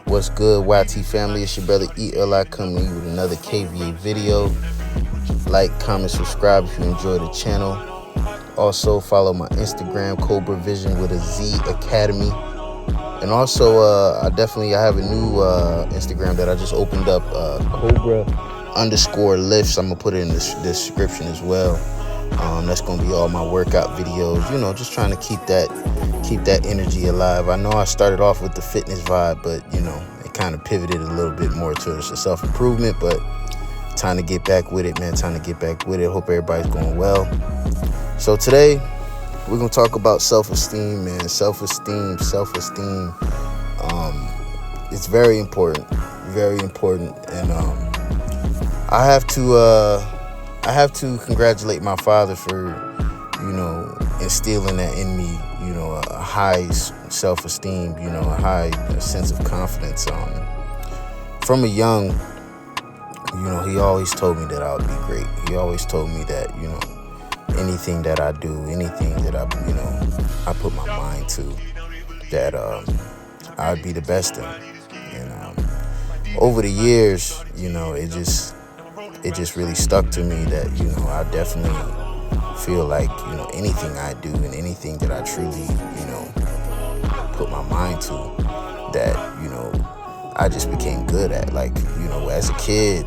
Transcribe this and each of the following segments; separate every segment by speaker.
Speaker 1: What's good, YT family? It's your brother ELI coming to you with another KVA video. Like, comment, subscribe if you enjoy the channel. Also, follow my Instagram, Cobra Vision with a Z Academy. And also, I have a new Instagram that I just opened up, Cobra_lifts. I'm going to put it in the description as well. That's going to be all my workout videos, just trying to keep that energy alive. I know I started off with the fitness vibe, but, it kind of pivoted a little bit more towards the self-improvement, but time to get back with it, man. Time to get back with it. Hope everybody's going well. So today, we're going to talk about self-esteem, man. Self-esteem. It's very important. And I have to congratulate my father for, instilling that in me, a high self-esteem, a high sense of confidence. From a young, he always told me that I would be great. He always told me that, anything that I do, anything that I put my mind to, that I'd be the best in. And over the years, it just really stuck to me that, I definitely feel like, anything I do and anything that I truly, put my mind to, that, I just became good at. Like, as a kid,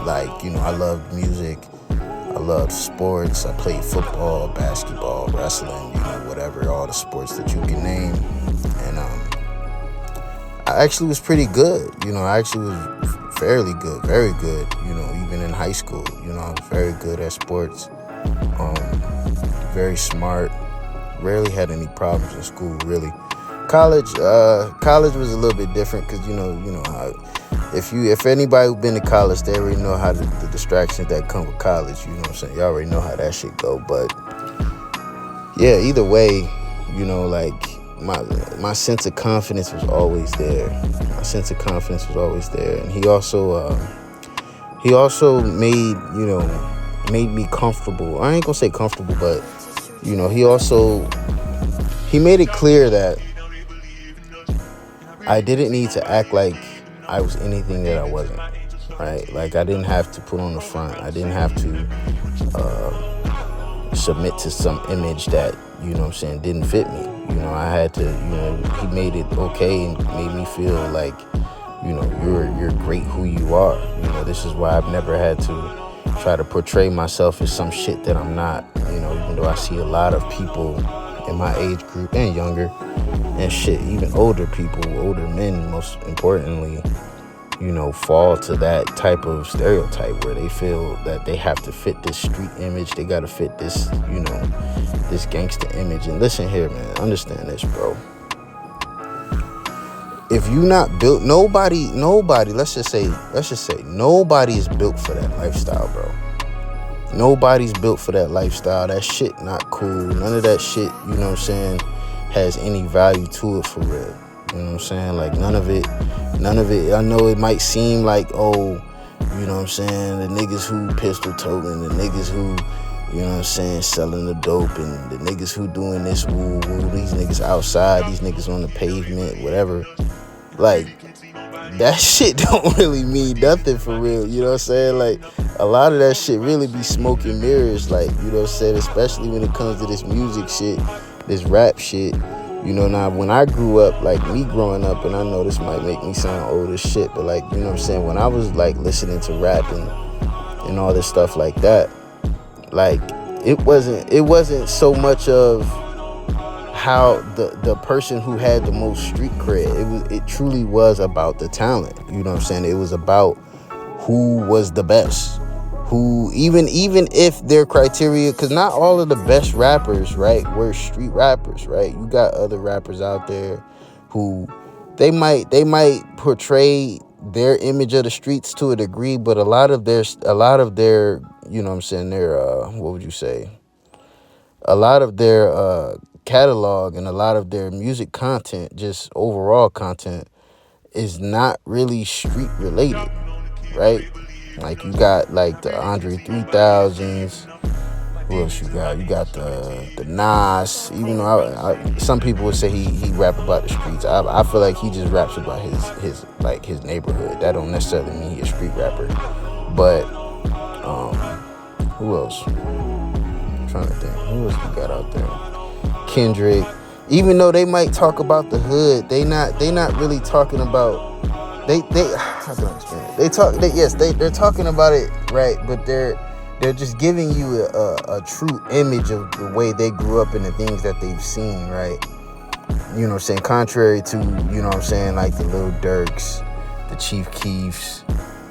Speaker 1: like, I loved music. I loved sports. I played football, basketball, wrestling, whatever, all the sports that you can name. And I actually was pretty good. I actually was fairly good, very good, even in high school. I was very good at sports, very smart, rarely had any problems in school, really. College was a little bit different because, how, if anybody who's been to college, they already know how the distractions that come with college, you know what I'm saying? You already know how that shit go. But yeah, either way, like my sense of confidence was always there. And he also made me comfortable. I ain't gonna say comfortable, but he made it clear that I didn't need to act like I was anything that I wasn't, right? Like, I didn't have to put on the front. I didn't have to submit to some image that, didn't fit me. I had to, he made it okay and made me feel like, you're great who you are. This is why I've never had to try to portray myself as some shit that I'm not, even though I see a lot of people in my age group and younger and shit, even older people, older men, most importantly, fall to that type of stereotype where they feel that they have to fit this street image. They got to fit this, this gangster image. And listen here, man, understand this, bro. If you not built, nobody, let's just say, nobody is built for that lifestyle, bro. Nobody's built for that lifestyle. That shit not cool. None of that shit, has any value to it for real. Like, none of it. I know it might seem like, oh, the niggas who pistol toting, the niggas who, selling the dope, and the niggas who doing this, woo, these niggas outside, these niggas on the pavement, whatever. Like, that shit don't really mean nothing for real, Like, a lot of that shit really be smoke and mirrors, like, especially when it comes to this music shit, this rap shit. Now, when I grew up, like, me growing up, and I know this might make me sound old as shit, but, like, when I was, like, listening to rap and all this stuff like that, like, it wasn't so much of how the person who had the most street cred. It truly was about the talent. It was about who was the best. Who, even if their criteria, because not all of the best rappers, right, were street rappers, right? You got other rappers out there who they might portray their image of the streets to a degree, but a lot of their their what would you say? A lot of their catalog and a lot of their music content, just overall content, is not really street related, right? Like, you got, like, the Andre 3000s, Who else you got? You got the Nas. Even though some people would say he rap about the streets. I feel like he just raps about his neighborhood. That don't necessarily mean he a street rapper. But who else? I'm trying to think. Who else we got out there? Kendrick. Even though they might talk about the hood, they not really talking about they how can I explain it? They're talking about it, right, but they're just giving you a true image of the way they grew up and the things that they've seen, right? You know what I'm saying? Contrary to, you know what I'm saying, like the Lil Durks, the Chief Keefs,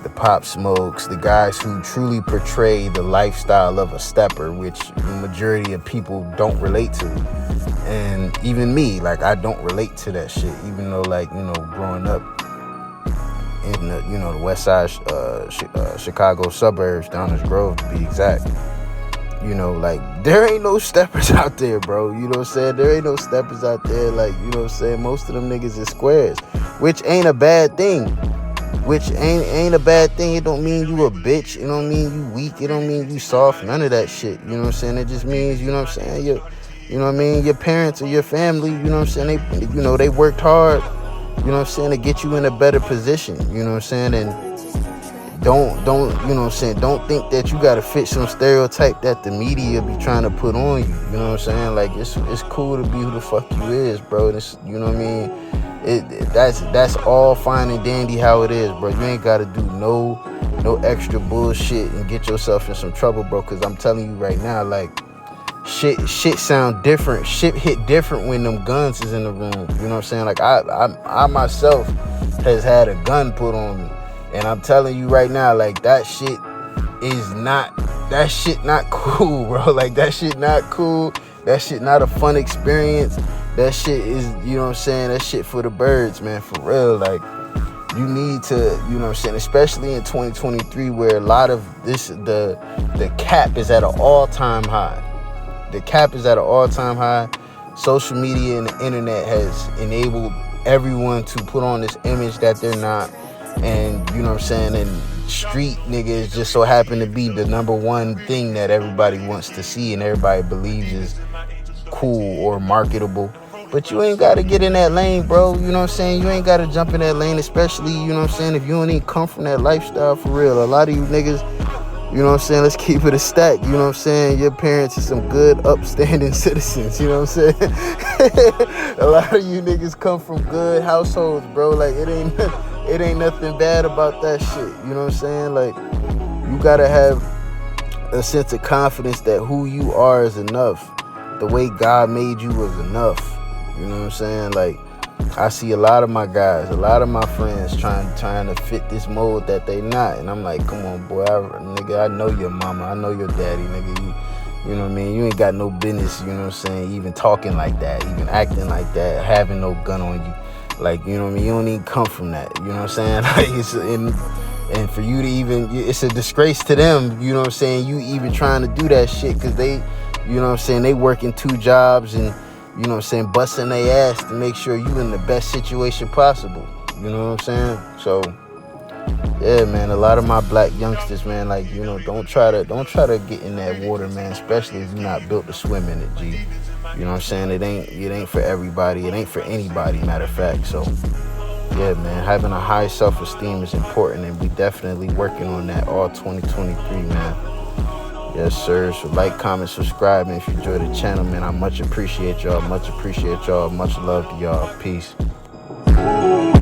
Speaker 1: the Pop Smokes, the guys who truly portray the lifestyle of a stepper, which the majority of people don't relate to. And even me, like, I don't relate to that shit, even though, like, you know, growing up in the, you know, the west side Chicago suburbs, Downers Grove to be exact, you know, like, there ain't no steppers out there, bro. You know what I'm saying? There ain't no steppers out there. Like, you know what I'm saying? Most of them niggas is squares, which ain't a bad thing. Ain't a bad thing. It don't mean you a bitch. It don't mean you weak. It don't mean you soft. None of that shit. You know what I'm saying? It just means, you know what I'm saying, you know what I mean, your parents or your family, you know what I'm saying, they worked hard, you know what I'm saying, to get you in a better position, you know what I'm saying, and don't, you know what I'm saying, don't think that you gotta fit some stereotype that the media be trying to put on you, you know what I'm saying, like, it's cool to be who the fuck you is, bro, this, you know what I mean, that's all fine and dandy how it is, bro, you ain't gotta do no extra bullshit and get yourself in some trouble, bro, because I'm telling you right now, like, shit sound different. Shit hit different when them guns is in the room. You know what I'm saying? Like, I myself has had a gun put on me. And I'm telling you right now, like, that shit not cool, bro. Like, that shit not cool. That shit not a fun experience. That shit is, you know what I'm saying? That shit for the birds, man, for real. Like, you need to, you know what I'm saying, especially in 2023 where a lot of this, the cap is at an all-time high. The cap is at an all-time high. Social media and the internet has enabled everyone to put on this image that they're not. And, you know what I'm saying, and street niggas just so happen to be the number one thing that everybody wants to see and everybody believes is cool or marketable. But you ain't got to get in that lane, bro. You know what I'm saying? You ain't got to jump in that lane, especially, you know what I'm saying, if you don't even come from that lifestyle for real. A lot of you niggas, you know what I'm saying, let's keep it a stack, you know what I'm saying, your parents are some good, upstanding citizens, you know what I'm saying, a lot of you niggas come from good households, bro, like, it ain't nothing bad about that shit, you know what I'm saying, like, you gotta have a sense of confidence that who you are is enough, the way God made you was enough, you know what I'm saying, like, I see a lot of my guys, a lot of my friends trying to fit this mold that they not. And I'm like, come on, boy, nigga, I know your mama, I know your daddy, nigga. You know what I mean? You ain't got no business, you know what I'm saying, even talking like that, even acting like that, having no gun on you. Like, you know what I mean? You don't even come from that, you know what I'm saying? Like, and for you to even, it's a disgrace to them, you know what I'm saying, you even trying to do that shit because they, you know what I'm saying, they working 2 jobs and, you know what I'm saying, busting their ass to make sure you in the best situation possible. You know what I'm saying? So, yeah, man, a lot of my black youngsters, man, like, you know, don't try to get in that water, man, especially if you're not built to swim in it, G. You know what I'm saying? It ain't for everybody. It ain't for anybody, matter of fact. So, yeah, man, having a high self-esteem is important, and we definitely working on that all 2023, man. Yes, sir. So like, comment, subscribe, and if you enjoy the channel, man, I much appreciate y'all. Much love to y'all. Peace.